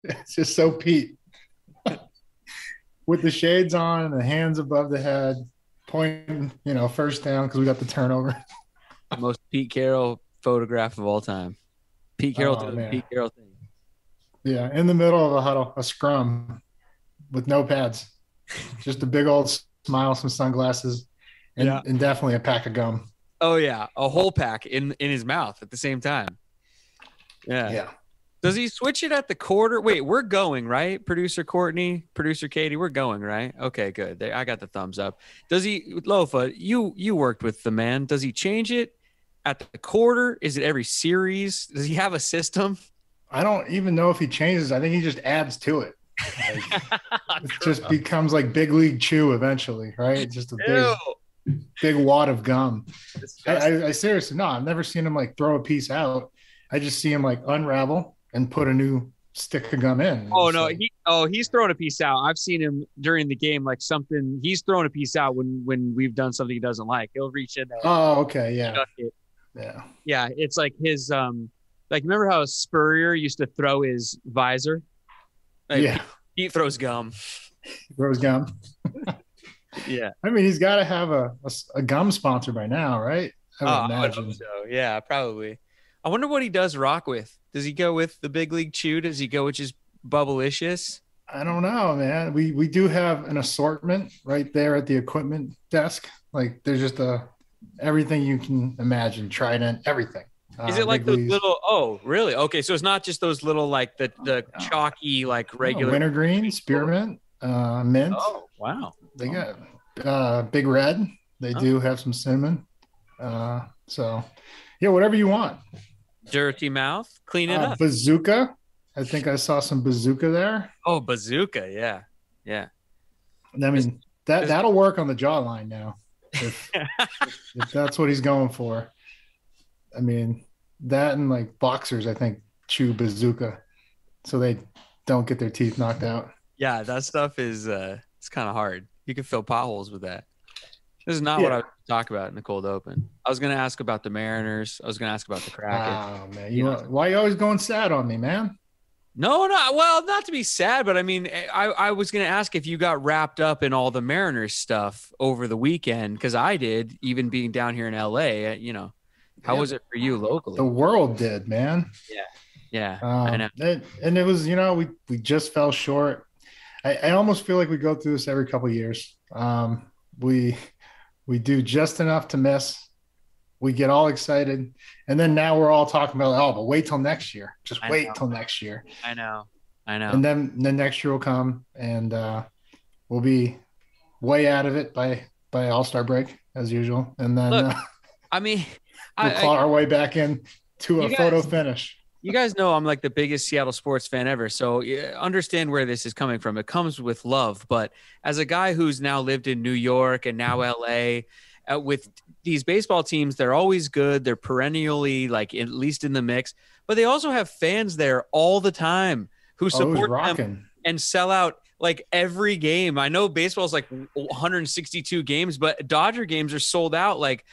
It's just so Pete with the shades on and the hands above the head, pointing, first down because we got the turnover. Most Pete Carroll photograph of all time. Pete Carroll Oh, doing man. Pete Carroll thing. Yeah, in the middle of a huddle, a scrum with no pads, just a big old smile, some sunglasses, Yeah. and definitely a pack of gum. Oh yeah, a whole pack in his mouth at the same time. Yeah. Yeah. Does he switch it at the quarter? Wait, we're going, right? Producer Courtney, producer Katie, we're going, right? Okay, good. I got the thumbs up. Does he, Lofa, you worked with the man. Does he change it at the quarter? Is it every series? Does he have a system? I don't even know if he changes. I think he just adds to it. It just becomes like big league chew eventually, right? It's just a big wad of gum. I seriously, no, I've never seen him like throw a piece out. I just see him like unravel and put a new stick of gum in. Oh no, he's throwing a piece out. I've seen him during the game, like something. He's throwing a piece out when we've done something he doesn't like. He'll reach in there. Oh, okay, yeah, yeah. It's like his like remember how Spurrier used to throw his visor? Like, yeah, he throws gum. He throws gum. Yeah, I mean he's got to have a gum sponsor by now, right? I would hope so. Yeah, probably. I wonder what he does rock with. Does he go with the Big League Chew? Does he go with just Bubblicious? I don't know, man. We do have an assortment right there at the equipment desk. Like there's just everything you can imagine, Trident, everything. Is it like those little? Oh, really? Okay, so it's not just those little like the chalky like regular wintergreen, spearmint, mint. Oh, wow. They got Big Red. They do have some cinnamon. So yeah, whatever you want. Dirty Mouth, clean it up. Bazooka. I think I saw some bazooka there. Oh, bazooka, yeah. I mean that'll work on the jawline now. If that's what he's going for. I mean, that and like boxers, I think, chew bazooka so they don't get their teeth knocked out. Yeah, that stuff is it's kind of hard. You can fill potholes with that. This is not what I was going to talk about in the cold open. I was going to ask about the Mariners. I was going to ask about the Kraken. Oh, man. Why are you always going sad on me, man? No. Well, not to be sad, but I mean, I was going to ask if you got wrapped up in all the Mariners stuff over the weekend, because I did, even being down here in LA, How was it for you locally? The world did, man. Yeah. I know. And it was, we just fell short. I almost feel like we go through this every couple of years. We do just enough to miss. We get all excited. And then now we're all talking about, but wait till next year. Just wait till next year. I know. And then the next year will come and we'll be way out of it by All-Star break as usual. And then we'll claw our way back in to a photo finish. You guys know I'm like the biggest Seattle sports fan ever, so understand where this is coming from. It comes with love, but as a guy who's now lived in New York and now LA, with these baseball teams, they're always good. They're perennially like at least in the mix, but they also have fans there all the time who support them and sell out like every game. I know baseball is like 162 games, but Dodger games are sold out like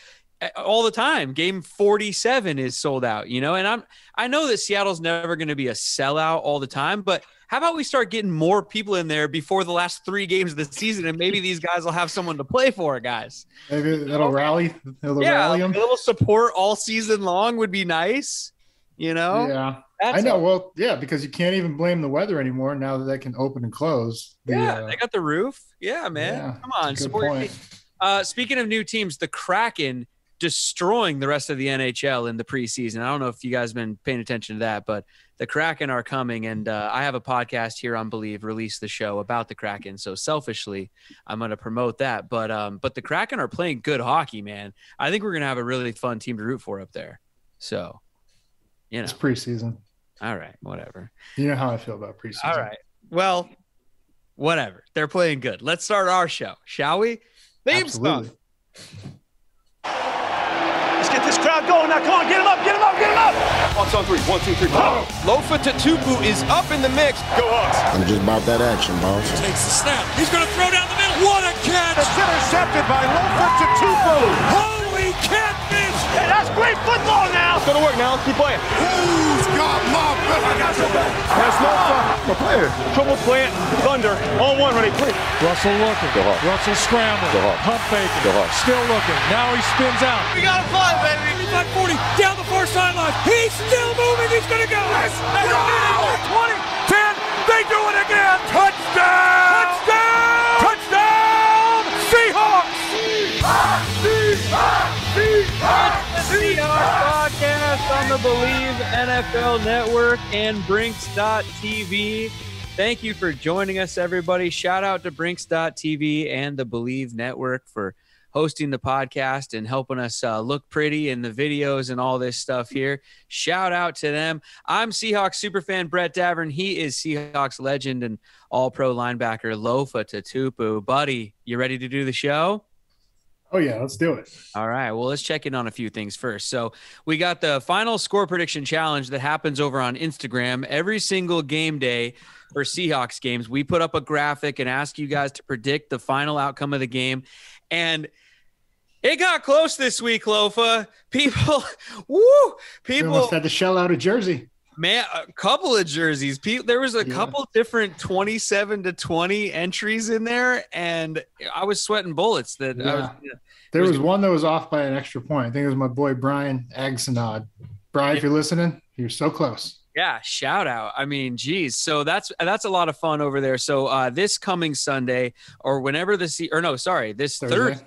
all the time. Game 47 is sold out, and I know that Seattle's never going to be a sellout all the time, but how about we start getting more people in there before the last 3 games of the season, and maybe these guys will have someone to play for, guys. Maybe that'll rally. Rally them. A little support all season long would be nice, Yeah. I know. Well, yeah, because you can't even blame the weather anymore now that they can open and close. They got the roof. Yeah, man. Yeah, come on. Support. Speaking of new teams, the Kraken destroying the rest of the NHL in the preseason. I don't know if you guys have been paying attention to that, but the Kraken are coming, and I have a podcast here on Believe, Release the Show, about the Kraken. So selfishly, I'm going to promote that. But the Kraken are playing good hockey, man. I think we're going to have a really fun team to root for up there. So, it's preseason. All right, whatever. You know how I feel about preseason. All right. Well, whatever. They're playing good. Let's start our show, shall we? Theme song. Let's get this crowd going now. Come on, get him up, get him up, get him up. On 3. 1, 2, 3. Oh. Lofa Tatupu is up in the mix. Go Hawks. I'm just about that action, boss. Takes the snap. He's going to throw down the middle. What a catch. It's intercepted by Lofa Tatupu. Holy catfish. Hey, that's Great football now. It's gonna work now. Let's keep playing. Who's got my back? I got your back. That's no fun. Player. Triple slant. Thunder. On one. Ready. Three. Russell looking. Russell scrambling. Pump faking. Still looking. Now he spins out. We got to fly, baby. 35-40. Down the far sideline. He's still moving. He's going to go. Let's go. 20. 10. They do it again. Touchdown. Touchdown. Touchdown. Seahawks. The Seahawks podcast on the Believe NFL Network and Brinks.tv. Thank you for joining us, everybody. Shout out to Brinks.tv and the Believe Network for hosting the podcast and helping us look pretty in the videos and all this stuff here. Shout out to them. I'm Seahawks superfan Brett Davern. He is Seahawks legend and all-pro linebacker Lofa Tatupu. Buddy, you ready to do the show? Oh, yeah, let's do it. All right. Well, let's check in on a few things first. So we got the final score prediction challenge that happens over on Instagram every single game day for Seahawks games. We put up a graphic and ask you guys to predict the final outcome of the game. And it got close this week, Lofa. People almost had to shell out a jersey. Man, a couple of jerseys. There was a couple different 27-20 entries in there, and I was sweating bullets. There was one that was off by an extra point. I think it was my boy Brian Agsanad. Brian, if you're listening, you're so close. Yeah, shout out. I mean, geez. So that's a lot of fun over there. So this coming Sunday, or whenever this Thursday.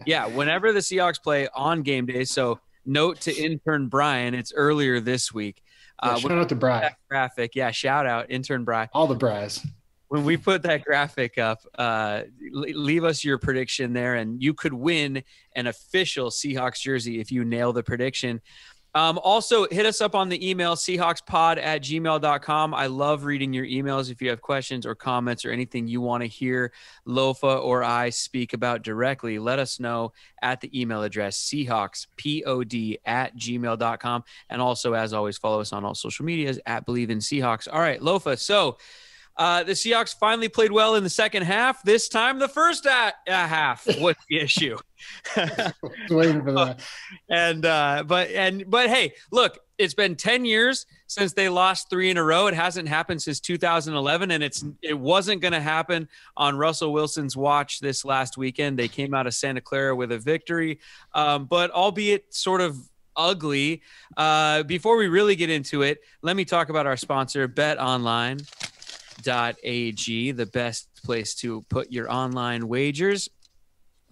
Yeah, whenever the Seahawks play on game day. So note to intern Brian, it's earlier this week. Shout out to Brian. Graphic. Yeah, shout out, intern Brian. All the Bries. When we put that graphic up, leave us your prediction there, and you could win an official Seahawks jersey if you nail the prediction. Also, hit us up on the email, seahawkspod@gmail.com. I love reading your emails. If you have questions or comments or anything you want to hear Lofa or I speak about directly, let us know at the email address, seahawkspod@gmail.com. And also, as always, follow us on all social medias at Believe in Seahawks. All right, Lofa. So the Seahawks finally played well in the second half. This time, the first half was the issue. Waiting for that. But hey, look, it's been 10 years since they lost 3 in a row. It hasn't happened since 2011, and it wasn't going to happen on Russell Wilson's watch this last weekend. They came out of Santa Clara with a victory, but albeit sort of ugly. Before we really get into it, let me talk about our sponsor, BetOnline.ag, the best place to put your online wagers.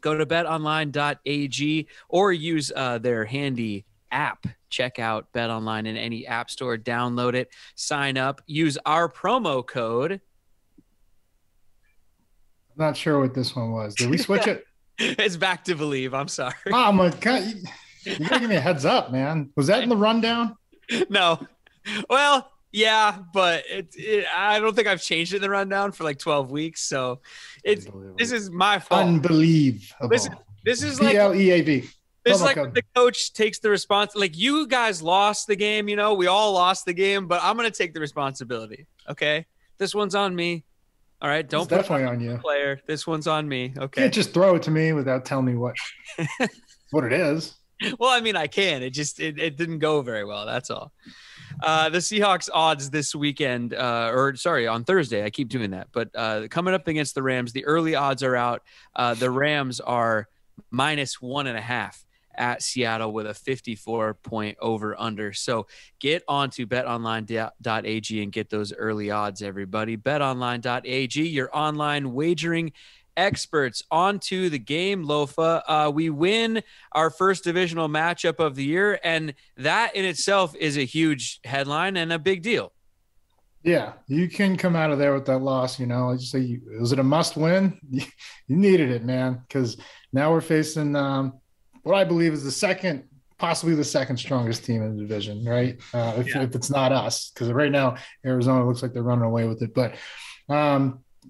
Go to betonline.ag or use their handy app. Check out BetOnline in any app store. Download it. Sign up. Use our promo code. I'm not sure what this one was. Did we switch it? It's back to Believe. I'm sorry. Oh, my God. You got to give me a heads up, man. Was that in the rundown? No. Well, yeah, but I don't think I've changed it in the rundown for like 12 weeks. So this is my fault. Unbelievable. This is like BLEAV. This is like when the coach takes the like you guys lost the game, we all lost the game, but I'm going to take the responsibility. Okay. This one's on me. All right. Don't put definitely on you. Player. This one's on me. Okay. You can't just throw it to me without telling me what it is. Well, I mean, I can. It it didn't go very well. That's all. The Seahawks odds this weekend, on Thursday. I keep doing that. But coming up against the Rams, the early odds are out. The Rams are -1.5 at Seattle with a 54-point over-under. So get on to betonline.ag and get those early odds, everybody. Betonline.ag, your online wagering experts. On to the game, Lofa. We win our first divisional matchup of the year, and that in itself is a huge headline and a big deal. Yeah, you can come out of there with that loss. Was it a must win? You needed it, man, because now we're facing what I believe is possibly the second strongest team in the division, right? If it's not us, because right now Arizona looks like they're running away with it. But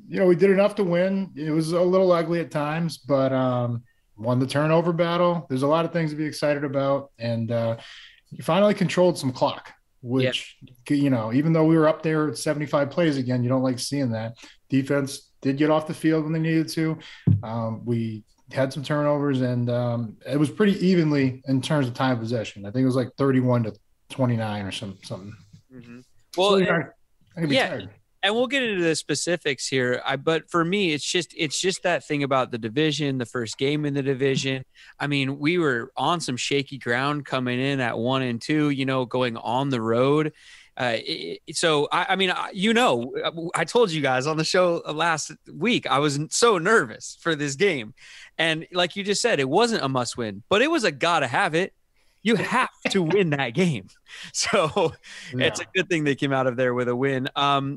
we did enough to win. It was a little ugly at times, but won the turnover battle. There's a lot of things to be excited about. And you finally controlled some clock, which, even though we were up there at 75 plays again, you don't like seeing that. Defense did get off the field when they needed to. We had some turnovers, and it was pretty evenly in terms of time possession. I think it was like 31-29 or something. Mm-hmm. Well, so I could be tired. And we'll get into the specifics here. But for me, it's just that thing about the division, the first game in the division. I mean, we were on some shaky ground coming in at 1-2, going on the road. So I mean, I told you guys on the show last week, I was so nervous for this game. And like you just said, it wasn't a must win, but it was a gotta have it. You have to win that game. So It's a good thing they came out of there with a win.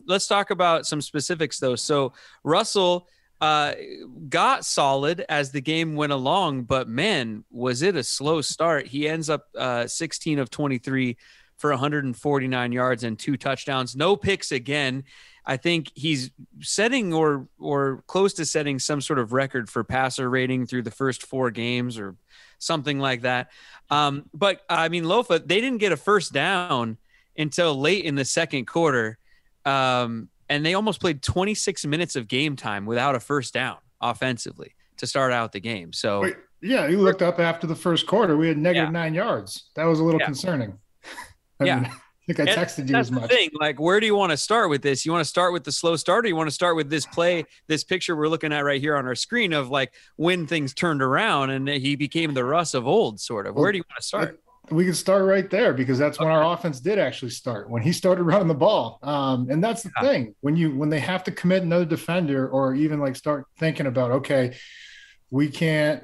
Let's talk about some specifics, though. So Russell got solid as the game went along, but, man, was it a slow start. He ends up 16 of 23 for 149 yards and 2 touchdowns. No picks again. I think he's setting or close to setting some sort of record for passer rating through the first 4 games or something like that. But I mean, Lofa, they didn't get a first down until late in the second quarter. And they almost played 26 minutes of game time without a first down offensively to start out the game. So wait, you looked up after the first quarter, we had negative 9 yards. That was a little concerning. I think I texted you as much. That's the thing. Like, where do you want to start with this? You want to start with the slow start, or you want to start with this play, this picture we're looking at right here on our screen of like when things turned around and he became the Russ of old, sort of. Where do you want to start? We can start right there because that's when our offense did actually start, when he started running the ball. And that's the thing. When they have to commit another defender or even like start thinking about, okay, we can't,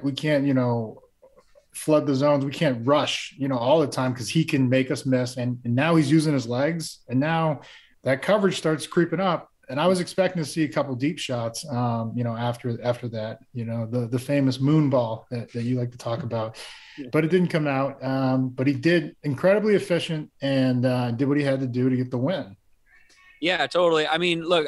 flood the zones. We can't rush, all the time because he can make us miss. And now he's using his legs, and now that coverage starts creeping up. And I was expecting to see a couple deep shots, after that, the famous moon ball that you like to talk about, but it didn't come out. But he did incredibly efficient and did what he had to do to get the win. Yeah, totally. I mean, look,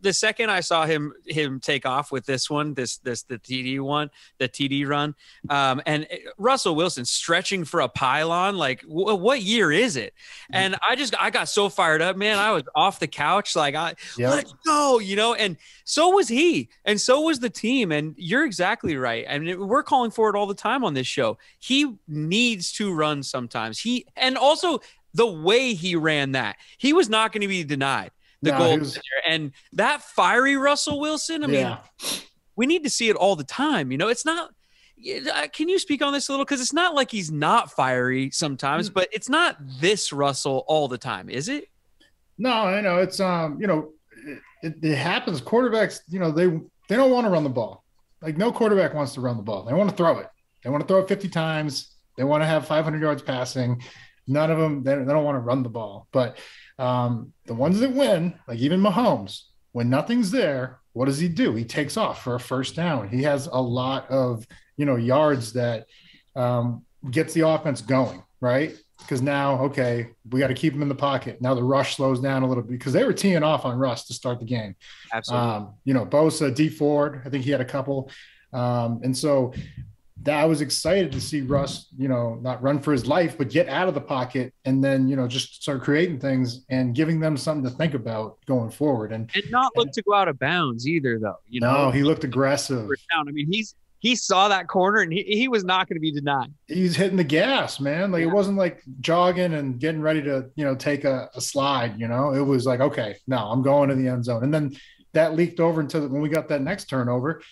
the second I saw him take off with this one, the TD run, and Russell Wilson stretching for a pylon, like what year is it? And I got so fired up, man. I was off the couch, like let's go, and so was he, and so was the team. And you're exactly right. I mean, we're calling for it all the time on this show. He needs to run sometimes. And also the way he ran that, he was not going to be denied the goal. And that fiery Russell Wilson, I mean, we need to see it all the time. It's not – can you speak on this a little? Because it's not like he's not fiery sometimes, but it's not this Russell all the time, is it? No, I know. It's it happens. Quarterbacks, they don't want to run the ball. Like, no quarterback wants to run the ball. They want to throw it. They want to throw it 50 times. They want to have 500 yards passing. None of them, they don't want to run the ball. But the ones that win, like even Mahomes, when nothing's there, what does he do? He takes off for a first down. He has a lot of, yards that gets the offense going, right? Because now, okay, we got to keep him in the pocket. Now the rush slows down a little bit because they were teeing off on Russ to start the game. Absolutely. Bosa, D Ford, I think he had a couple. And so that I was excited to see Russ, not run for his life, but get out of the pocket and then, just start creating things and giving them something to think about going forward. And not look to go out of bounds either, though. No, he looked aggressive. I mean, he saw that corner and he was not going to be denied. He's hitting the gas, man. Like, it wasn't like jogging and getting ready to, take a slide, It was like, okay, no, I'm going to the end zone. And then that leaked over until when we got that next turnover,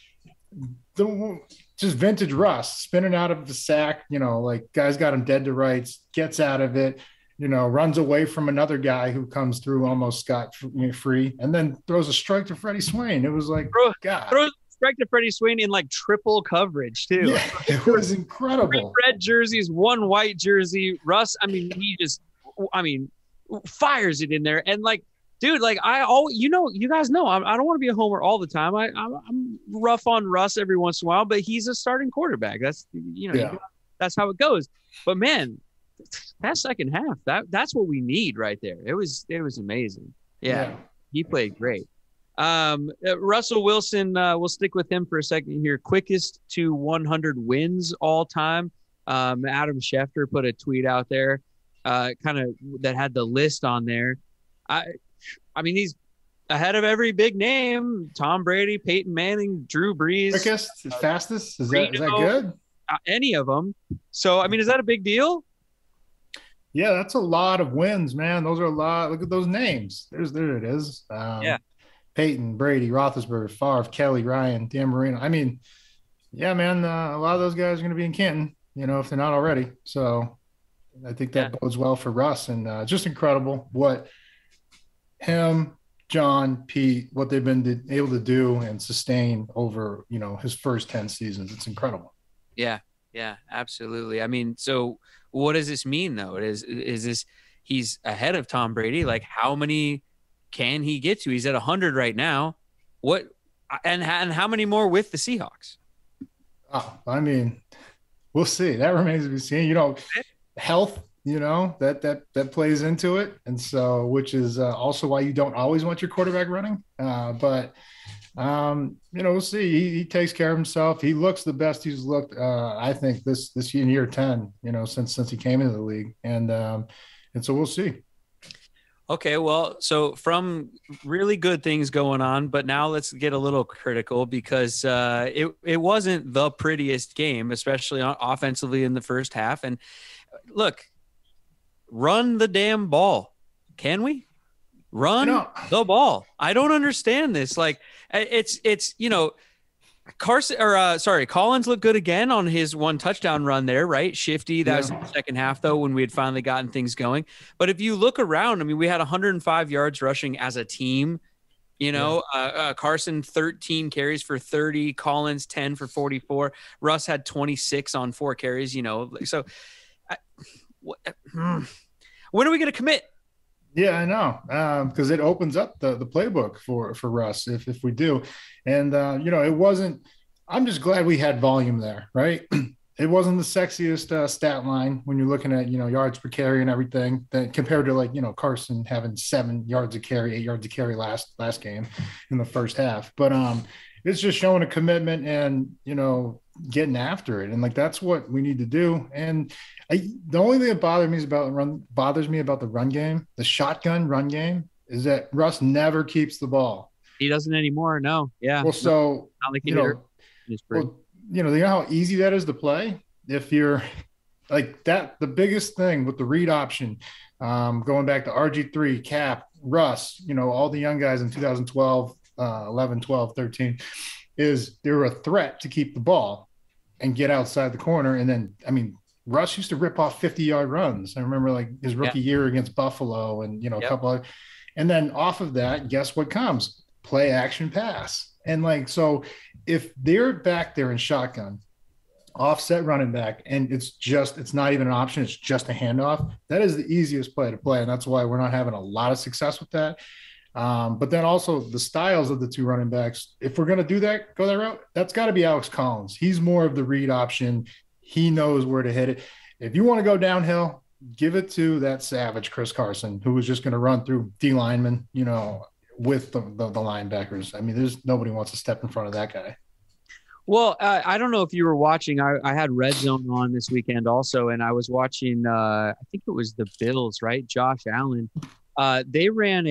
just vintage Russ spinning out of the sack, like guys got him dead to rights, gets out of it, runs away from another guy who comes through almost scot-free, and then throws a strike to Freddie Swain. It was like, God. Throws a strike to Freddie Swain in like triple coverage too. Yeah, it was incredible. 3 red jerseys, 1 white jersey. Russ, I mean, fires it in there. And like, dude, like you guys know, I don't want to be a homer all the time. I'm rough on Russ every once in a while, but he's a starting quarterback. That's that's how it goes. But man, that second half, that's what we need right there. It was amazing. Yeah. He played great. Russell Wilson, we'll stick with him for a second here. Quickest to 100 wins all time. Adam Schefter put a tweet out there, kind of that had the list on there. I mean, ahead of every big name: Tom Brady, Peyton Manning, Drew Brees. Quickest, fastest. Is that good? Any of them. So, I mean, is that a big deal? Yeah, that's a lot of wins, man. Those are a lot. Look at those names. There it is. Yeah. Peyton, Brady, Roethlisberger, Favre, Kelly, Ryan, Dan Marino. I mean, yeah, man, a lot of those guys are going to be in Canton, if they're not already. So I think that bodes well for Russ. And just incredible what him, John, Pete, what they've been able to do and sustain over, his first 10 seasons. It's incredible. Yeah, absolutely. I mean, so what does this mean, though? Is this he's ahead of Tom Brady? Like, how many can he get to? He's at 100 right now. What and how many more with the Seahawks? Oh, I mean, we'll see. That remains to be seen. Health, that plays into it, and so which is also why you don't always want your quarterback running. But we'll see. He takes care of himself. He looks the best he's looked. I think this in year 10. Since he came into the league, and so we'll see. Okay, well, so from really good things going on, but now let's get a little critical because it wasn't the prettiest game, especially offensively in the first half. And look, run the damn ball. Can we? Run the ball. I don't understand this. Like it's Collins looked good again on his one touchdown run there, right? Shifty. That was in the second half, though, when we had finally gotten things going. But if you look around, I mean, we had 105 yards rushing as a team. Carson 13 carries for 30, Collins 10 for 44. Russ had 26 on 4 carries. So when are we going to commit? Yeah, I know, because it opens up the playbook for Russ if we do. And, it wasn't – I'm just glad we had volume there, right? It wasn't the sexiest stat line when you're looking at, yards per carry and everything that compared to Carson having 7 yards a carry, 8 yards a carry last game in the first half. But it's just showing a commitment and, getting after it. And that's what we need to do. And the only thing that bothers me about the run game, the shotgun run game, is that Russ never keeps the ball. He doesn't anymore. No. Yeah. Well, so, you know how easy that is to play if you're like that. The biggest thing with the read option, going back to RG3, Cap, Russ, all the young guys in 2012, 11, 12, 13, is they were a threat to keep the ball and get outside the corner. And then, Russ used to rip off 50-yard runs. I remember his rookie year against Buffalo and, a couple of, and then off of that, guess what comes? Play action pass. And so if they're back there in shotgun, offset running back, and it's not even an option, it's just a handoff, that is the easiest play to play. And that's why we're not having a lot of success with that. But then also the styles of the 2 running backs, if we're going to go that route, that's got to be Alex Collins. He's more of the read option. He knows where to hit it. If you want to go downhill, give it to that savage Chris Carson, who was just going to run through D linemen, with the linebackers. There's nobody wants to step in front of that guy. Well, I don't know if you were watching. I had Red Zone on this weekend also, and I was watching, I think it was the Bills, right? Josh Allen. They ran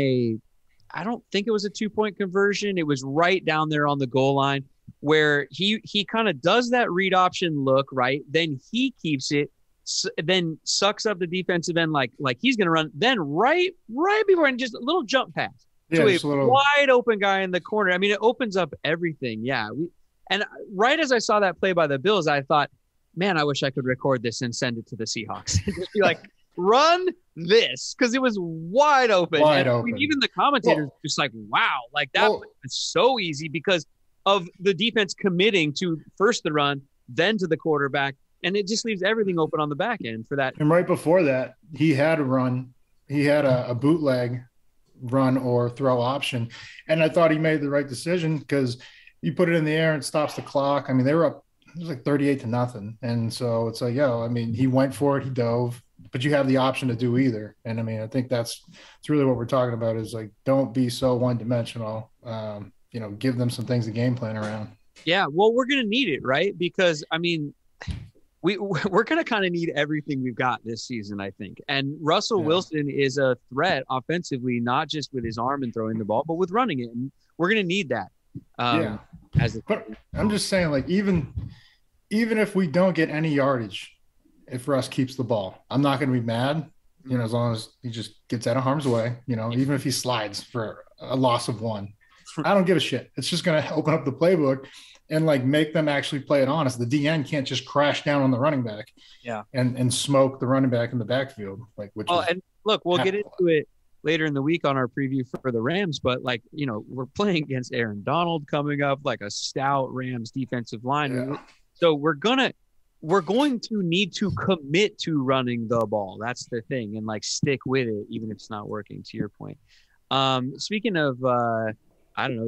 I don't think it was a 2-point conversion. It was right down there on the goal line where he kind of does that read option look, right? Then he keeps it, then sucks up the defensive end like he's going to run. Then right before, and just a little jump pass to a wide open guy in the corner. It opens up everything. Yeah. And right as I saw that play by the Bills, I thought, man, I wish I could record this and send it to the Seahawks. Just be like, run this, because it was wide open. Even the commentators just wow, that was so easy because of the defense committing to first the run, then to the quarterback, and it just leaves everything open on the back end for that. And right before that, he had a run. He had a bootleg run or throw option, and I thought he made the right decision because you put it in the air and it stops the clock. They were up, it was 38-0, and so it's he went for it, he dove. But you have the option to do either. And I think that's really what we're talking about is don't be so one-dimensional. Give them some things to game plan around. Yeah, well, we're going to need it, right? Because, we're going to kind of need everything we've got this season, I think. And Russell Wilson is a threat offensively, not just with his arm and throwing the ball, but with running it. And we're going to need that. But I'm just saying, like, even if we don't get any yardage, if Russ keeps the ball, I'm not going to be mad, as long as he just gets out of harm's way, even if he slides for a loss of 1. I don't give a shit. It's just going to open up the playbook and like make them actually play it honest. The DN can't just crash down on the running back and smoke the running back in the backfield. And look, we'll get into it later in the week on our preview for the Rams, but we're playing against Aaron Donald coming up, like a stout Rams defensive line. Yeah. So we're going to need to commit to running the ball. That's the thing. And like stick with it, even if it's not working, to your point. Speaking of,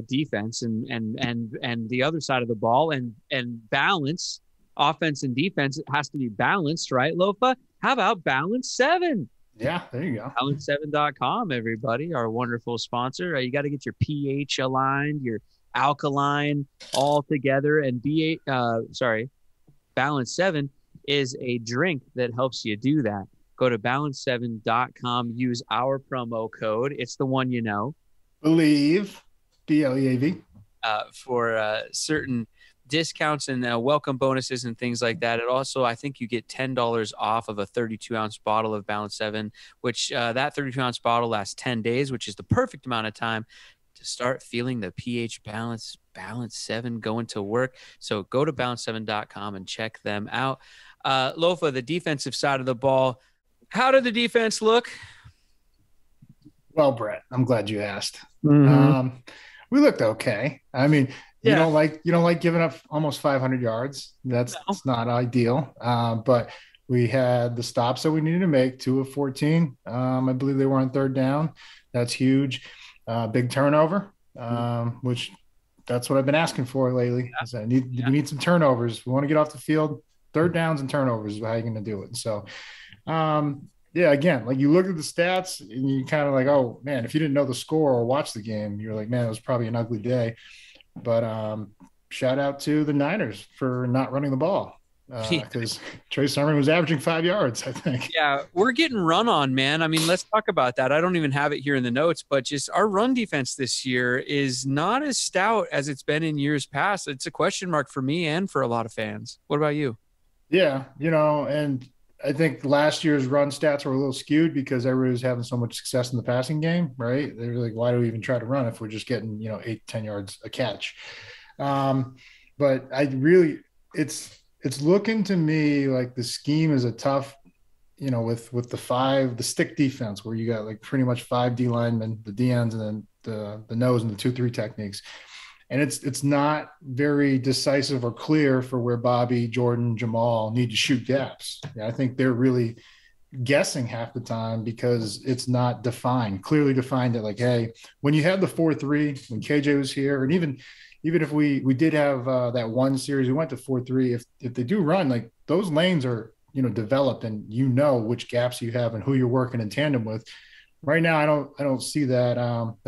defense and the other side of the ball and balance, offense and defense, it has to be balanced, right, Lofa? How about Balance 7? Yeah, there you go. Balance7.com, everybody, our wonderful sponsor. You got to get your pH aligned, your alkaline all together. And Balance 7 is a drink that helps you do that. Go to balance7.com, use our promo code. It's the one Believe. BLEAV. For certain discounts and welcome bonuses and things like that. It also, I think you get $10 off of a 32-ounce bottle of Balance 7, which that 32-ounce bottle lasts 10 days, which is the perfect amount of time to start feeling the pH balance 7 going to work. So go to balance7.com and check them out. Lofa, the defensive side of the ball, how did the defense look? Well, Brett, I'm glad you asked. Mm-hmm. We looked okay. I mean, you don't like giving up almost 500 yards. That's not ideal. But we had the stops that we needed to make, 2 of 14. I believe they were on third down. That's huge. Big turnover, which that's what I've been asking for lately. We need some turnovers. We want to get off the field. Third downs and turnovers is how you're going to do it. So, again, like you look at the stats and you kind of like, oh man, if you didn't know the score or watch the game, you're like, man, it was probably an ugly day. But shout out to the Niners for not running the ball because Trey Sermon was averaging 5 yards, I think. Yeah, we're getting run on, man. I mean, let's talk about that. I don't even have it here in the notes, but just our run defense this year is not as stout as it's been in years past. It's a question mark for me and for a lot of fans. What about you? Yeah, and I think last year's run stats were a little skewed because everybody was having so much success in the passing game, right? They were like, why do we even try to run if we're just getting, 8-10 yards a catch? But it's looking to me like the scheme is a tough, with the stick defense where you got like pretty much 5 D linemen, the DNs, and then the nose and the 2-3 techniques. And it's not very decisive or clear for where Bobby, Jordan, Jamal need to shoot gaps. I think they're really guessing half the time because it's not clearly defined that like, hey, when you had the 4-3, when KJ was here, and even if we did have that one series, we went to 4-3, if they do run, like those lanes are, developed and which gaps you have and who you're working in tandem with. Right now, I don't see that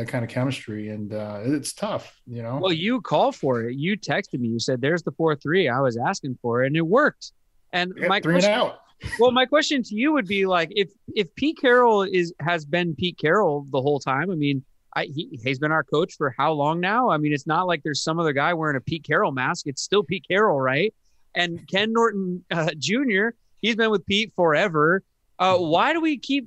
kind of chemistry, and it's tough, Well, you called for it. You texted me. You said, "There's the 4-3." I was asking for it, and it worked. And my question to you would be like, if Pete Carroll has been Pete Carroll the whole time. I mean, he's been our coach for how long now? I mean, it's not like there's some other guy wearing a Pete Carroll mask. It's still Pete Carroll, right? And Ken Norton Jr. He's been with Pete forever. Why do we keep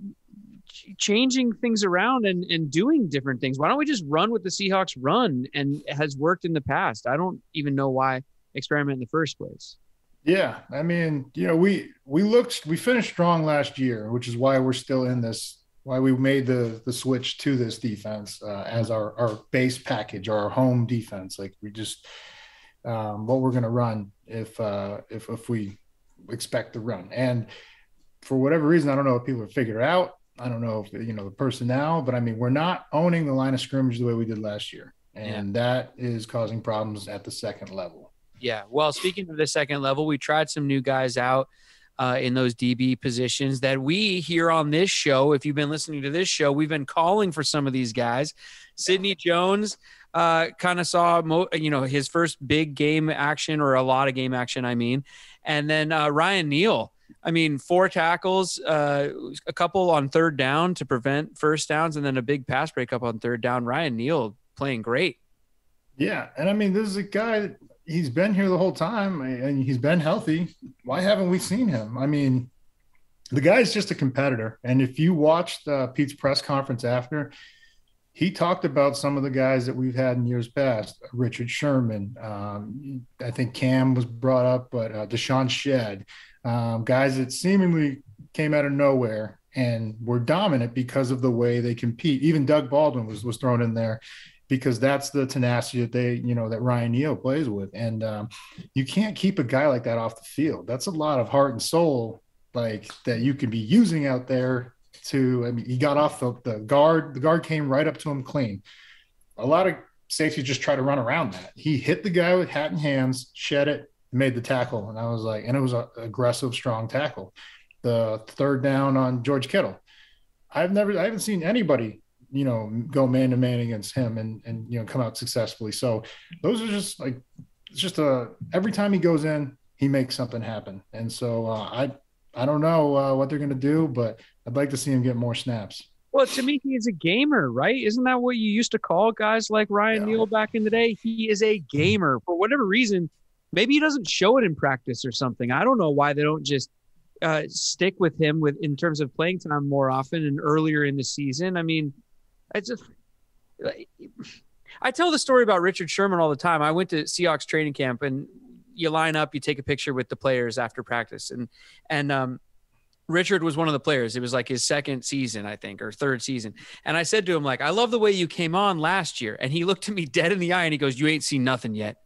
changing things around and doing different things? Why don't we just run with the Seahawks run and it has worked in the past? I don't even know why experiment in the first place. Yeah. I mean, we finished strong last year, which is why we're still in this, why we made the switch to this defense as our base package, our home defense. Like we just what we're going to run if we expect to run. And for whatever reason, I don't know if people have figured it out. I don't know if, the personnel, but I mean, we're not owning the line of scrimmage the way we did last year. And that is causing problems at the second level. Yeah. Well, speaking of the second level, we tried some new guys out in those DB positions that we here on this show, if you've been listening to this show, we've been calling for some of these guys. Sidney Jones, kind of saw, his first big game action, or a lot of game action, I mean. And then Ryan Neal, I mean, 4 tackles, a couple on third down to prevent first downs, and then a big pass breakup on third down. Ryan Neal playing great. Yeah. And I mean, this is a guy that he's been here the whole time and he's been healthy. Why haven't we seen him? I mean, the guy's just a competitor. And if you watched Pete's press conference after, he talked about some of the guys that we've had in years past. Richard Sherman, I think Cam was brought up, but Deshaun Shedd, guys that seemingly came out of nowhere and were dominant because of the way they compete. Even Doug Baldwin was thrown in there because that's the tenacity that that Ryan Neal plays with. And you can't keep a guy like that off the field. That's a lot of heart and soul, like, that you could be using out there to, I mean, he got off the guard. The guard came right up to him clean. A lot of safeties just try to run around that. He hit the guy with hat in hands, shed it, made the tackle. And I was like, and it was an aggressive, strong tackle. The third down on George Kittle. I haven't seen anybody, go man to man against him and come out successfully. So those are just like, it's just every time he goes in, he makes something happen. And so I don't know what they're going to do, but I'd like to see him get more snaps. Well, to me, he is a gamer, right? Isn't that what you used to call guys like Ryan Neal back in the day? He is a gamer. For whatever reason, maybe he doesn't show it in practice or something. I don't know why they don't just stick with him in terms of playing time more often and earlier in the season. I mean, I tell the story about Richard Sherman all the time. I went to Seahawks training camp, and you line up, you take a picture with the players after practice. And Richard was one of the players. It was like his second season, I think, or third season. And I said to him, like, I love the way you came on last year. And he looked at me dead in the eye and he goes, you ain't seen nothing yet.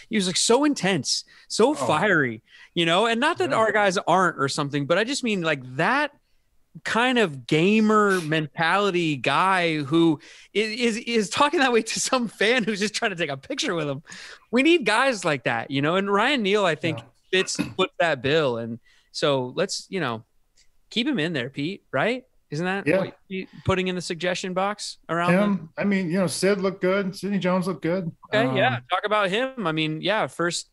He was like so intense, so fiery, and not that our guys aren't or something, but I just mean like that kind of gamer mentality guy who is talking that way to some fan who's just trying to take a picture with him. We need guys like that, and Ryan Neal, I think, fits that bill. And so let's, keep him in there, Pete, right? Isn't that what you're putting in the suggestion box around him? I mean, Sid looked good. Sidney Jones looked good. Okay, talk about him. I mean, first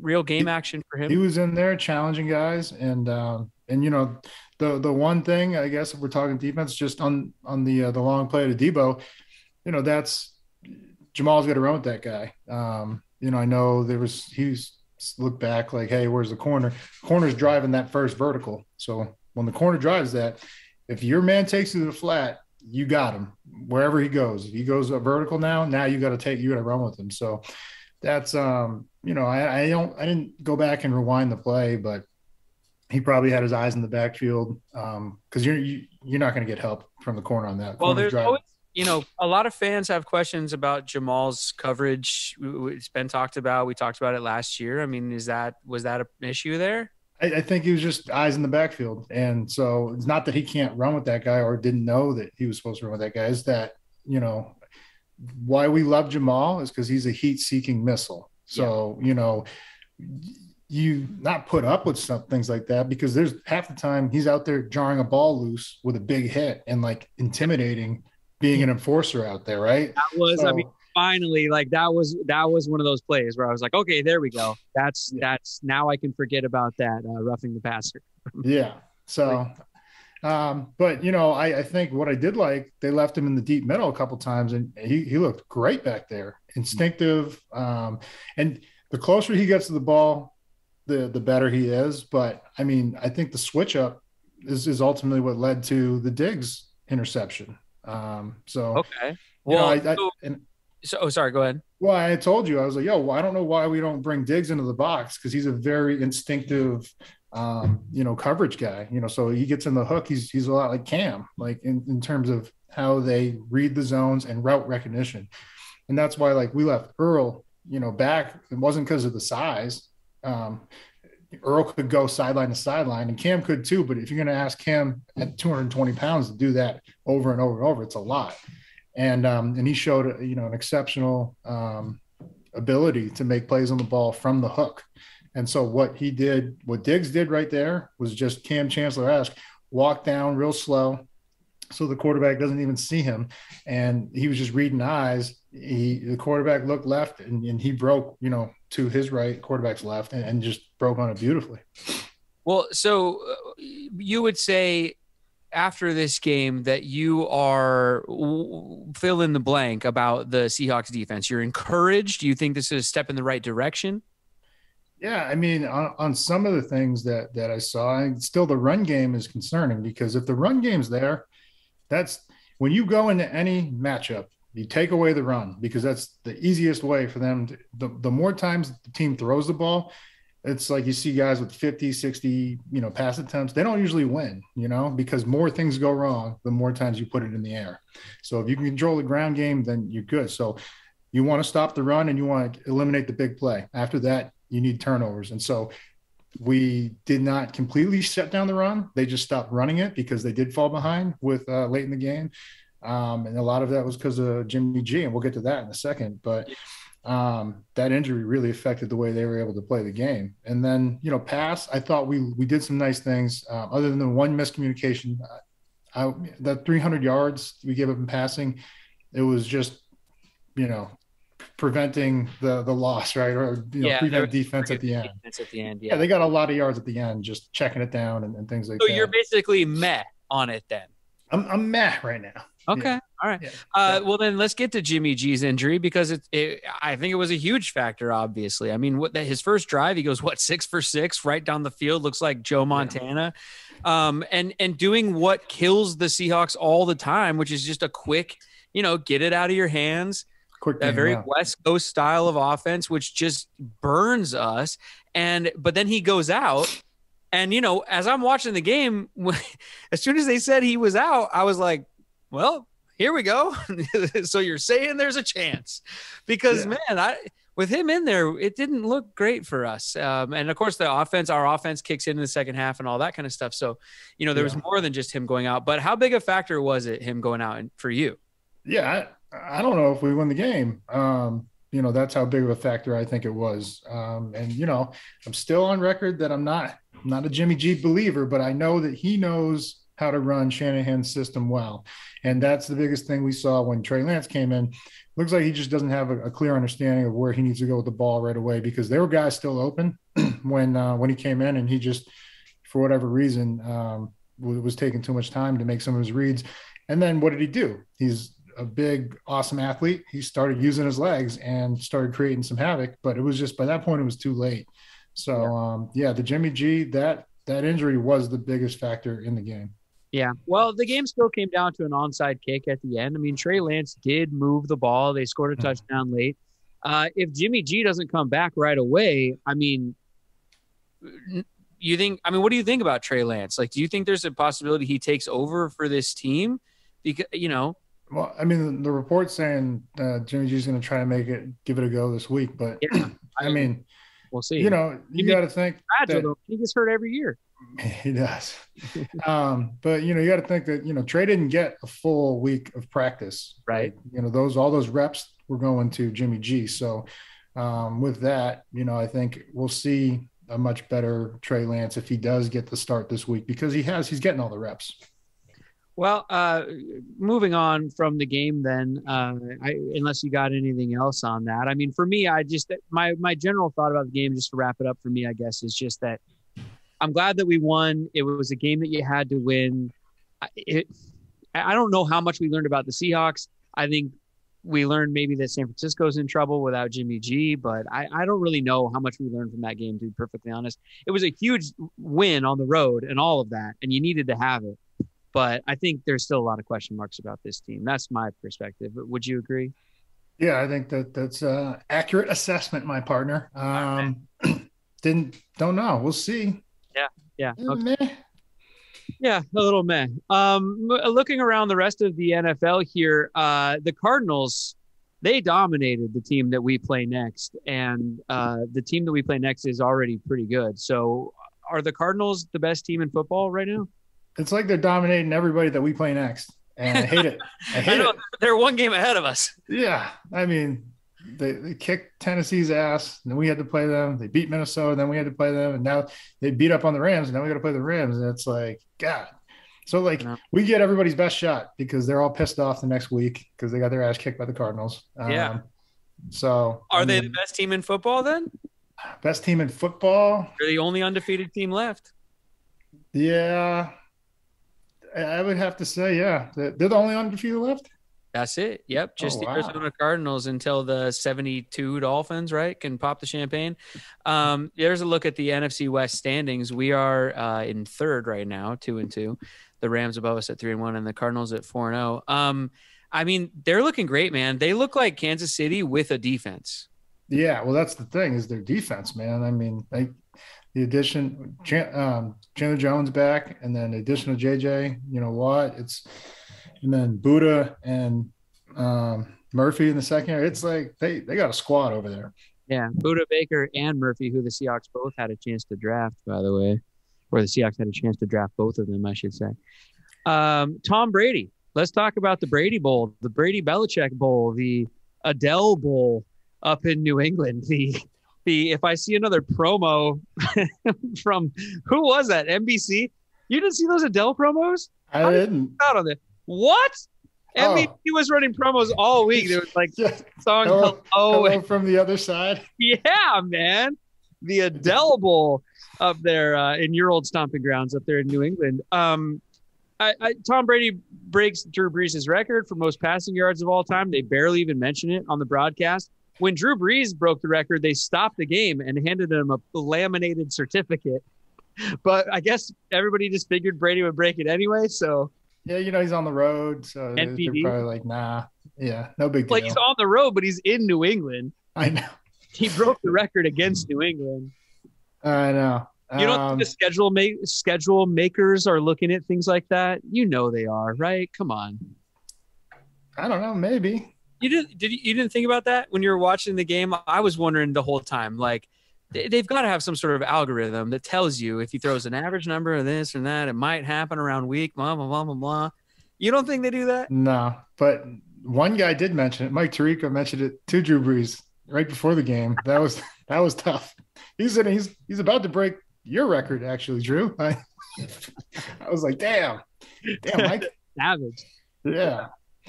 real game action for him. He was in there challenging guys, and the one thing, I guess, if we're talking defense, just on the long play to Debo, that's Jamal's got to run with that guy. I know he's looked back like, hey, where's the corner? Corner's driving that first vertical, so when the corner drives that, if your man takes you to the flat, you got him wherever he goes. If he goes up vertical now you got to run with him. So that's, I didn't go back and rewind the play, but he probably had his eyes in the backfield. Cause you're not going to get help from the corner on that. Well, there's always, a lot of fans have questions about Jamal's coverage. It's been talked about. We talked about it last year. I mean, was that an issue there? I think he was just eyes in the backfield. And so it's not that he can't run with that guy or didn't know that he was supposed to run with that guy. It's that, why we love Jamal is because he's a heat-seeking missile. So, you not put up with some things like that because there's half the time he's out there jarring a ball loose with a big hit and like intimidating being an enforcer out there, right? That was, finally, like that was one of those plays where I was like, okay, there we go. That's now I can forget about that roughing the passer. Yeah. So, but I think what I did like, they left him in the deep middle a couple times, and he looked great back there, instinctive. And the closer he gets to the ball, the better he is. But I mean, I think the switch up is ultimately what led to the Diggs interception. Okay. Well, sorry, go ahead. Well, I told you, I was like, I don't know why we don't bring Diggs into the box because he's a very instinctive, coverage guy. So he gets in the hook. He's a lot like Cam, like in terms of how they read the zones and route recognition. And that's why, like, we left Earl, back. It wasn't because of the size. Earl could go sideline to sideline, and Cam could too. But if you're going to ask Cam at 220 pounds to do that over and over and over, it's a lot. And he showed, an exceptional ability to make plays on the ball from the hook. And so what Diggs did right there was just Cam Chancellor-esque, walk down real slow, so the quarterback doesn't even see him, and he was just reading eyes. The quarterback looked left, and he broke, to his right, quarterback's left, and just broke on it beautifully. Well, so you would say after this game that you are fill in the blank about the Seahawks defense. You're encouraged. Do you think this is a step in the right direction? Yeah, I mean, on some of the things that I saw, and still the run game is concerning, because if the run game's there, that's when you go into any matchup, you take away the run, because that's the easiest way for them to, the more times the team throws the ball, it's like you see guys with 50, 60, pass attempts. They don't usually win, because more things go wrong the more times you put it in the air. So if you can control the ground game, then you're good. So you want to stop the run and you want to eliminate the big play. After that, you need turnovers. And so we did not completely shut down the run. They just stopped running it because they did fall behind with late in the game. And a lot of that was because of Jimmy G, and we'll get to that in a second. But that injury really affected the way they were able to play the game. And then, pass, I thought we did some nice things, other than the one miscommunication. That 300 yards we gave up in passing, it was just, preventing the loss, right? Or, prevent defense at the end. Yeah, they got a lot of yards at the end, just checking it down and things like that. So you're basically meh on it then? I'm meh right now. Okay. Yeah. All right. Yeah. Well, then let's get to Jimmy G's injury, because I think it was a huge factor, obviously. I mean, his first drive, he goes, 6 for 6 right down the field. Looks like Joe Montana. Yeah. And doing what kills the Seahawks all the time, which is just a quick, get it out of your hands. Quick game, very West Coast style of offense, which just burns us. But then he goes out. And, as I'm watching the game, as soon as they said he was out, I was like, well, here we go. So you're saying there's a chance, because, man, with him in there, it didn't look great for us. And, of course, our offense kicks in the second half and all that kind of stuff. So, there was more than just him going out. But how big a factor was it, him going out for you? Yeah, I don't know if we win the game. That's how big of a factor I think it was. And, I'm still on record that I'm not a Jimmy G believer, but I know that he knows how to run Shanahan's system well. And that's the biggest thing we saw when Trey Lance came in. Looks like he just doesn't have a clear understanding of where he needs to go with the ball right away, because there were guys still open when he came in, and he just, for whatever reason, was taking too much time to make some of his reads. And then what did he do? He's a big, awesome athlete. He started using his legs and started creating some havoc, but it was just, by that point, it was too late. So, the Jimmy G, that injury was the biggest factor in the game. Yeah. Well, the game still came down to an onside kick at the end. I mean, Trey Lance did move the ball. They scored a touchdown late. If Jimmy G doesn't come back right away, I mean, what do you think about Trey Lance? Like, do you think there's a possibility he takes over for this team? Because, Well, I mean, the report's saying Jimmy G's going to try to give it a go this week, but I mean, we'll see. You got to think that he gets hurt every year. He does. But you got to think that Trey didn't get a full week of practice, right? All those reps were going to Jimmy G. So with that, I think we'll see a much better Trey Lance if he does get the start this week, because he's getting all the reps. Well, moving on from the game then, unless you got anything else on that. I mean, for me, my general thought about the game, just to wrap it up for me, I guess, is just that I'm glad that we won. It was a game that you had to win. I don't know how much we learned about the Seahawks. I think we learned maybe that San Francisco's in trouble without Jimmy G, but I don't really know how much we learned from that game, to be perfectly honest. It was a huge win on the road and all of that, and you needed to have it. But I think there's still a lot of question marks about this team. That's my perspective. Would you agree? Yeah, I think that's an accurate assessment, my partner. Don't know. We'll see. Yeah. Okay. Yeah, a little meh. Looking around the rest of the NFL here, the Cardinals, they dominated the team that we play next. And the team that we play next is already pretty good. So are the Cardinals the best team in football right now? It's like they're dominating everybody that we play next, and I hate it. I know. They're one game ahead of us. Yeah, I mean, they kicked Tennessee's ass, and then we had to play them. They beat Minnesota, then we had to play them, and now they beat up on the Rams, and now we got to play the Rams. And it's like, God, So like we get everybody's best shot because they're all pissed off the next week because they got their ass kicked by the Cardinals. Yeah. So are they the best team in football then? Best team in football? They're the only undefeated team left. Yeah. I would have to say, yeah. They're the only undefeated left? That's it. Yep. Just the Arizona Cardinals until the 72 Dolphins, right, can pop the champagne. There's a look at the NFC West standings. We are in third right now, 2-2. The Rams above us at 3-1, and the Cardinals at 4-0. I mean, they're looking great, man. They look like Kansas City with a defense. Yeah, well, that's the thing is their defense, man. I mean, the addition, Chandler Jones back, and then the addition of JJ, you know what? And then Buddha and Murphy in the secondary. It's like they got a squad over there. Yeah, Buddha, Baker, and Murphy, who the Seahawks both had a chance to draft, by the way. Or the Seahawks had a chance to draft both of them, I should say. Tom Brady. Let's talk about the Brady Bowl, the Brady Belichick Bowl, the Adele Bowl up in New England. The if I see another promo from who was that? NBC? You didn't see those Adele promos? I didn't. Out on it. What? NBC was running promos all week. There was like song hello from the other side. Yeah, man. The Adele Bowl up there in your old stomping grounds up there in New England. Tom Brady breaks Drew Brees' record for most passing yards of all time. They barely even mention it on the broadcast. When Drew Brees broke the record, they stopped the game and handed him a laminated certificate. But I guess everybody just figured Brady would break it anyway. So yeah, you know, he's on the road, so they're probably like, nah, yeah, no big deal. Like he's on the road, but he's in New England. I know. He broke the record against New England. I know. You don't think the schedule makers are looking at things like that? You know they are, right? Come on. I don't know. Maybe. You didn't think about that when you were watching the game? I was wondering the whole time, like they've got to have some sort of algorithm that tells you if he throws an average number of this or that, it might happen around week, blah, blah, blah, blah, blah. You don't think they do that? No, but one guy did mention it. Mike Tirico mentioned it to Drew Brees right before the game. That was tough. He's about to break your record, actually, Drew. I was like, damn, Mike. Savage. Yeah.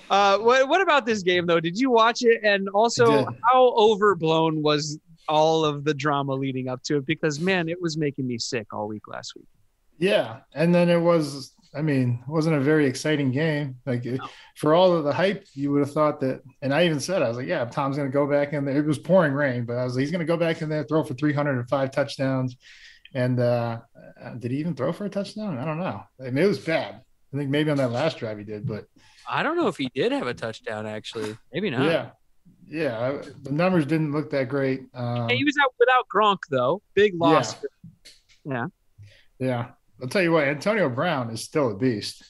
What about this game though? Did you watch it? And also, how overblown was all of the drama leading up to it? Because man, it was making me sick all week last week. Yeah, and then it wasn't a very exciting game. Like for all of the hype, you would have thought that. And I even said, I was like, yeah, Tom's going to go back in there. It was pouring rain, but I was like, he's going to go back in there, throw for 305 touchdowns. And did he even throw for a touchdown? I don't know. I mean, it was bad. I think maybe on that last drive he did, but I don't know if he did have a touchdown. Actually, maybe not. Yeah. The numbers didn't look that great. He was out without Gronk though. Big loss. Yeah. I'll tell you what, Antonio Brown is still a beast.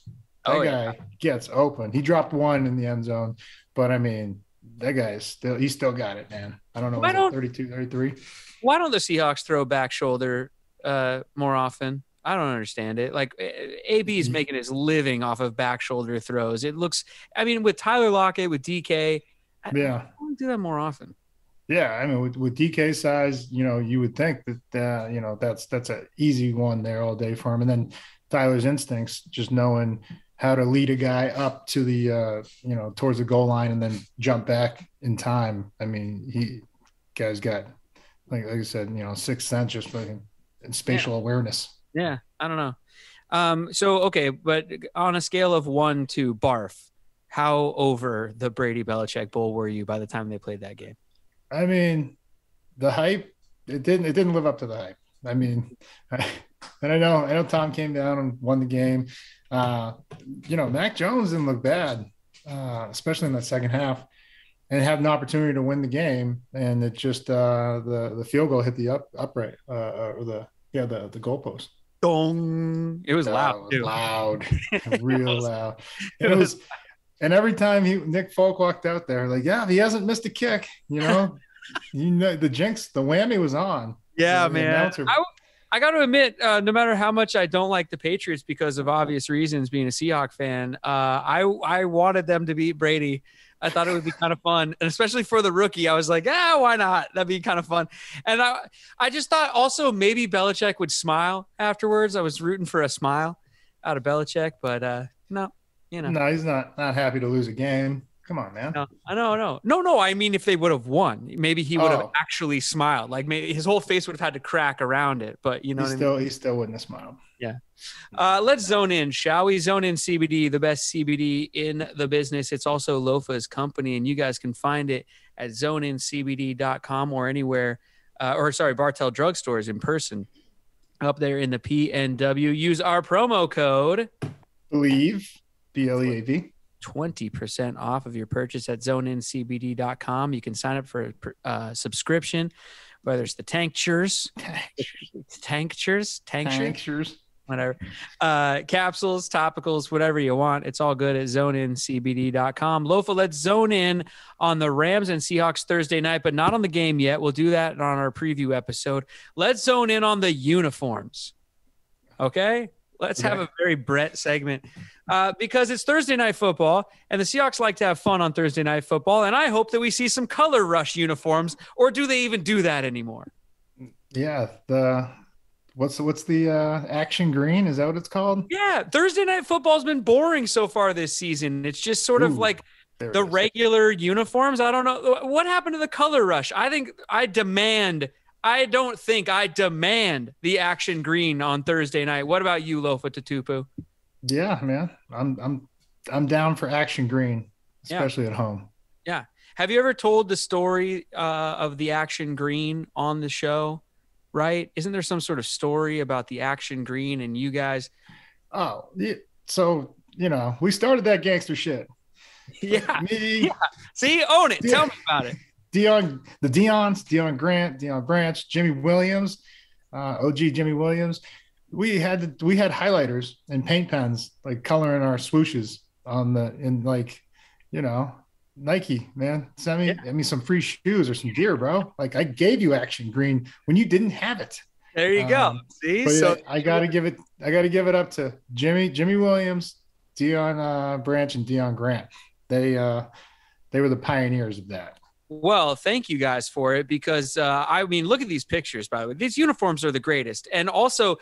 That guy gets open. He dropped one in the end zone, but I mean, that guy he's still got it, man. I don't know. Was it 32, 33? Why don't the Seahawks throw back shoulder more often? I don't understand it. Like AB is making his living off of back shoulder throws. It looks, I mean, with Tyler Lockett, with DK, I want to do that more often. Yeah, I mean, with DK size, you know, you would think that you know that's an easy one there all day for him. And then Tyler's instincts, just knowing how to lead a guy up to the towards the goal line and then jump back in time. I mean, guy's got like I said, you know, sixth sense just fucking and spatial awareness. Yeah, I don't know. So okay, but on a scale of 1 to barf, how over the Brady Belichick Bowl were you by the time they played that game? I mean, the hype, it didn't live up to the hype. I mean, and I know Tom came down and won the game. Mac Jones didn't look bad, especially in that second half, and had an opportunity to win the game. And it just the field goal hit the upright or the goalpost. Dong! It was loud. It was loud, real loud. And every time Nick Folk walked out there, like, yeah, he hasn't missed a kick, you know, the jinx, the whammy was on. Yeah, man. I got to admit, no matter how much I don't like the Patriots because of obvious reasons, being a Seahawk fan, I wanted them to beat Brady. I thought it would be kind of fun, and especially for the rookie, I was like, why not? That'd be kind of fun. And I just thought also maybe Belichick would smile afterwards. I was rooting for a smile. out of Belichick, but no, No, he's not happy to lose a game. Come on, man. No. I mean, if they would have won, maybe he would have actually smiled. Like maybe his whole face would have had to crack around it. But you know, he still wouldn't have smiled. Yeah. Let's zone in, shall we? Zone in CBD, the best CBD in the business. It's also Lofa's company, and you guys can find it at zoneincbd.com or anywhere, Bartell drugstores in person up there in the PNW. Use our promo code BLEAV, BLEAV. 20% off of your purchase at zoneincbd.com. You can sign up for a subscription, whether it's the tanctures, whatever, capsules, topicals, whatever you want. It's all good at zoneincbd.com. Lofa, let's zone in on the Rams and Seahawks Thursday night, but not on the game yet. We'll do that on our preview episode. Let's zone in on the uniforms. Okay? Let's have a very Brett segment because it's Thursday night football, and the Seahawks like to have fun on Thursday night football, and I hope that we see some color rush uniforms, or do they even do that anymore? Yeah, what's the action green? Is that what it's called? Yeah, Thursday night football's been boring so far this season. It's just sort of like the regular uniforms. I don't know. What happened to the color rush? I demand the action green on Thursday night. What about you, Lofa Tatupu? Yeah, man. I'm down for action green, especially at home. Yeah. Have you ever told the story of the action green on the show? Right? Isn't there some sort of story about the action green and you guys? Oh, yeah. So, we started that gangster shit. Yeah. See, own it. Tell me about it. Deon Grant, Deon Branch, Jimmy Williams, OG Jimmy Williams. We had highlighters and paint pens, like coloring our swooshes Nike, man. Send me some free shoes or some gear, bro. Like I gave you action green when you didn't have it. There you go. See, so I gotta give it up to Jimmy Williams, Deon Branch, and Deon Grant. They were the pioneers of that. Well, thank you guys for it because, look at these pictures, by the way. These uniforms are the greatest. And also,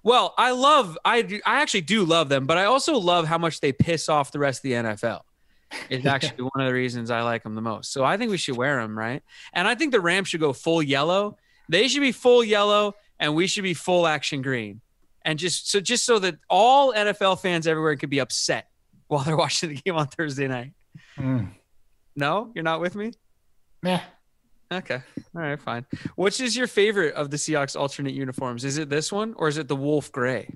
I actually do love them, but I also love how much they piss off the rest of the NFL. It's actually one of the reasons I like them the most. So I think we should wear them, right? And I think the Rams should go full yellow. They should be full yellow, and we should be full action green. And just so that all NFL fans everywhere can be upset while they're watching the game on Thursday night. No, you're not with me? Nah. Okay. All right, fine. Which is your favorite of the Seahawks alternate uniforms? Is it this one or is it the Wolf Gray?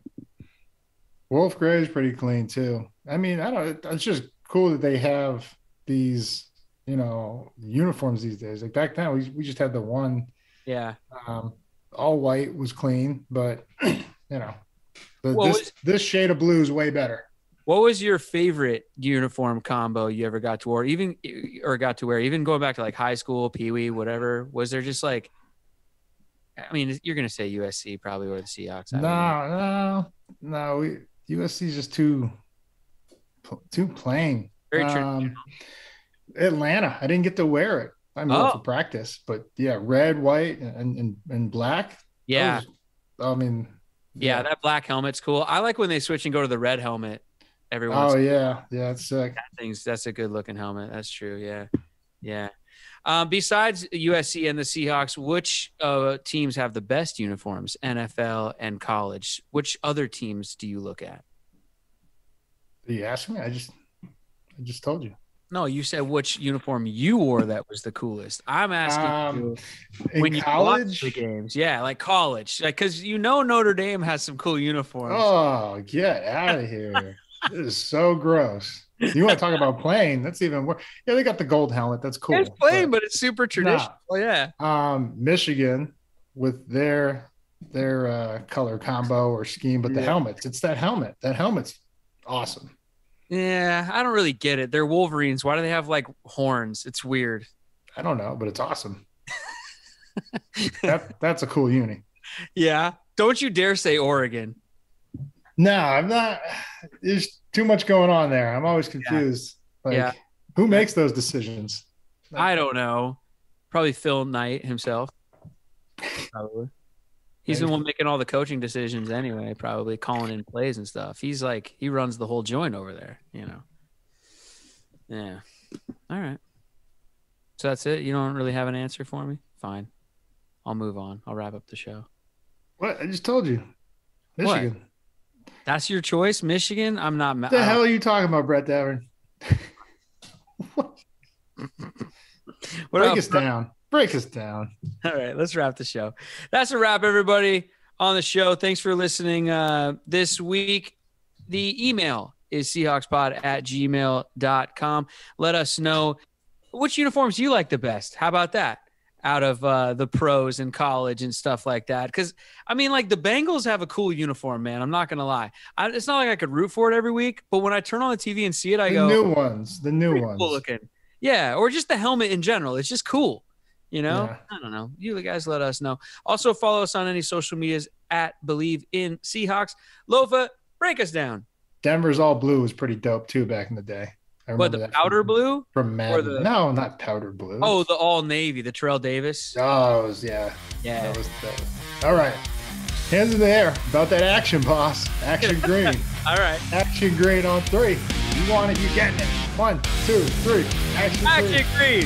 Wolf Gray is pretty clean too. I mean, it's just cool that they have these, uniforms these days. Like back then we just had the one. Yeah. All white was clean, but this shade of blue is way better. What was your favorite uniform combo you ever got to wear? Even going back to like high school, Pee-wee, whatever. Was there just like, I mean, you're going to say USC probably or the Seahawks. No. USC is just too plain. Very traditional. Atlanta, I didn't get to wear it. I mean, for practice, but yeah, red, white, and black. Yeah. That black helmet's cool. I like when they switch and go to the red helmet. Everyone's it's sick. That's a good looking helmet. That's true. Yeah. Besides USC and the Seahawks, which teams have the best uniforms, NFL and college? Which other teams do you look at? Are you asking me? I just told you. No, you said which uniform you wore that was the coolest. I'm asking you when you watch the games. Yeah, like college. Because Notre Dame has some cool uniforms. Oh, get out of here. This is so gross. You want to talk about plain? That's even worse. Yeah, they got the gold helmet. That's cool. It's plain, but it's super traditional. Yeah. Michigan with their color combo or scheme, but the helmets. It's that helmet. That helmet's awesome. Yeah, I don't really get it. They're Wolverines. Why do they have like horns? It's weird. I don't know, but it's awesome. That's a cool uni. Yeah. Don't you dare say Oregon. No, I'm not. There's too much going on there. I'm always confused. Who makes those decisions? I don't know. Probably Phil Knight himself. Probably. He's the one making all the coaching decisions anyway, probably calling in plays and stuff. He's like, he runs the whole joint over there, you know? Yeah. All right. So that's it? You don't really have an answer for me? Fine. I'll move on. I'll wrap up the show. What? I just told you. Michigan. What? That's your choice? Michigan? I'm not mad. What the hell are you talking about, Brett Davern? Break us down. Break us down. All right, let's wrap the show. That's a wrap, everybody, on the show. Thanks for listening this week. The email is seahawkspod@gmail.com. Let us know which uniforms you like the best. How about that? Out of the pros in college and stuff like that. Because, I mean, like, the Bengals have a cool uniform, man. I'm not going to lie. It's not like I could root for it every week, but when I turn on the TV and see it, I go, the new ones. Cool looking. Yeah, or just the helmet in general. It's just cool. You know, yeah. I don't know. You guys let us know. Also, follow us on any social medias at Believe in Seahawks. Lofa, break us down. Denver's all blue was pretty dope, too, back in the day. What, the powder blue? From Madden. No, not powder blue. Oh, the all navy, the Terrell Davis. Oh, yeah. That was all right. Hands in the air. About that action, boss. Action green. All right. Action green on 3. You want it, you're getting it. 1, 2, 3. Action green.